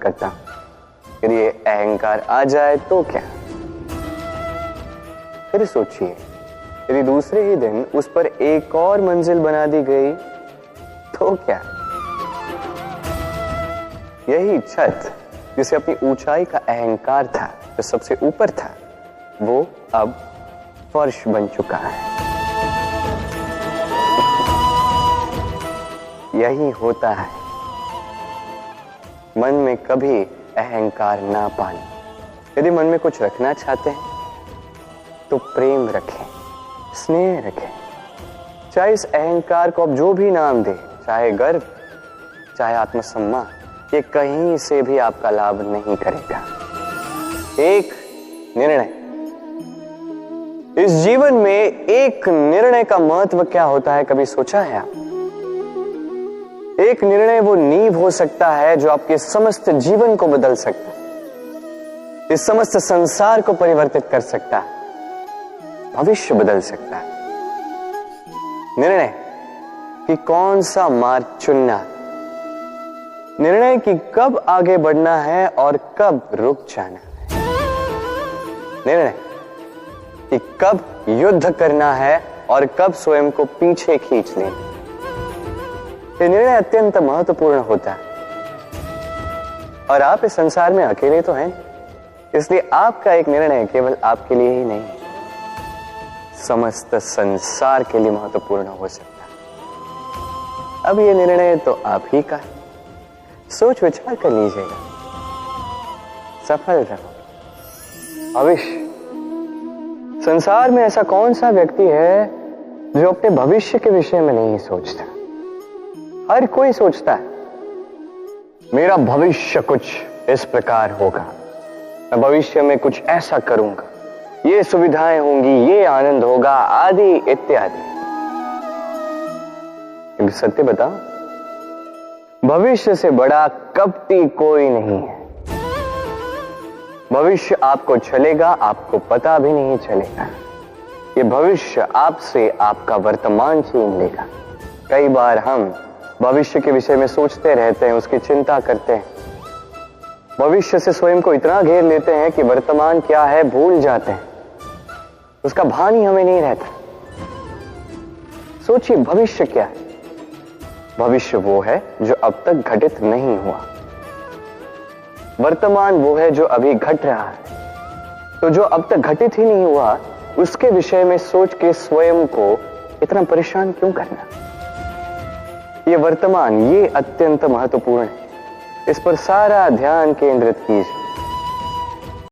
करता हूं। यदि ये अहंकार आ जाए तो क्या? फिर सोचिए, यदि दूसरे ही दिन उस पर एक और मंजिल बना दी गई तो क्या? यही छत जिसे अपनी ऊंचाई का अहंकार था, जो सबसे ऊपर था, वो अब फर्श बन चुका है। यही होता है मन में कभी अहंकार ना पाना। यदि मन में कुछ रखना चाहते हैं तो प्रेम रखें, स्नेह रखें। चाहे इस अहंकार को आप जो भी नाम दें, चाहे गर्व, चाहे आत्मसम्मान, ये कहीं से भी आपका लाभ नहीं करेगा। एक निर्णय, इस जीवन में एक निर्णय का महत्व क्या होता है, कभी सोचा है आप? एक निर्णय वो नींव हो सकता है जो आपके समस्त जीवन को बदल सकता है, इस समस्त संसार को परिवर्तित कर सकता है, भविष्य बदल सकता है। निर्णय कि कौन सा मार्ग चुनना, निर्णय कि कब आगे बढ़ना है और कब रुक जाना है, निर्णय कि कब युद्ध करना है और कब स्वयं को पीछे खींच लेना। ये निर्णय अत्यंत महत्वपूर्ण होता है और आप इस संसार में अकेले तो हैं, इसलिए आपका एक निर्णय केवल आपके लिए ही नहीं, समस्त संसार के लिए महत्वपूर्ण हो सकता है। अब ये निर्णय तो आप ही का है, सोच विचार कर लीजिएगा, सफल रहो। भविष्य, संसार में ऐसा कौन सा व्यक्ति है जो अपने भविष्य के विषय में नहीं सोचता? हर कोई सोचता है मेरा भविष्य कुछ इस प्रकार होगा, मैं भविष्य में कुछ ऐसा करूंगा, ये सुविधाएं होंगी, ये आनंद होगा, आदि इत्यादि। क्योंकि सत्य बताओ, भविष्य से बड़ा कपटी कोई नहीं है। भविष्य आपको चलेगा, आपको पता भी नहीं चलेगा। ये भविष्य आपसे आपका वर्तमान छीन लेगा। कई बार हम भविष्य के विषय में सोचते रहते हैं, उसकी चिंता करते हैं, भविष्य से स्वयं को इतना घेर लेते हैं कि वर्तमान क्या है भूल जाते हैं, उसका भान ही हमें नहीं रहता। सोचिए, भविष्य क्या है? भविष्य वो है जो अब तक घटित नहीं हुआ, वर्तमान वो है जो अभी घट रहा है। तो जो अब तक घटित ही नहीं हुआ उसके विषय में सोच के स्वयं को इतना परेशान क्यों करना? ये वर्तमान, ये अत्यंत महत्वपूर्ण है, इस पर सारा ध्यान केंद्रित कीजिए।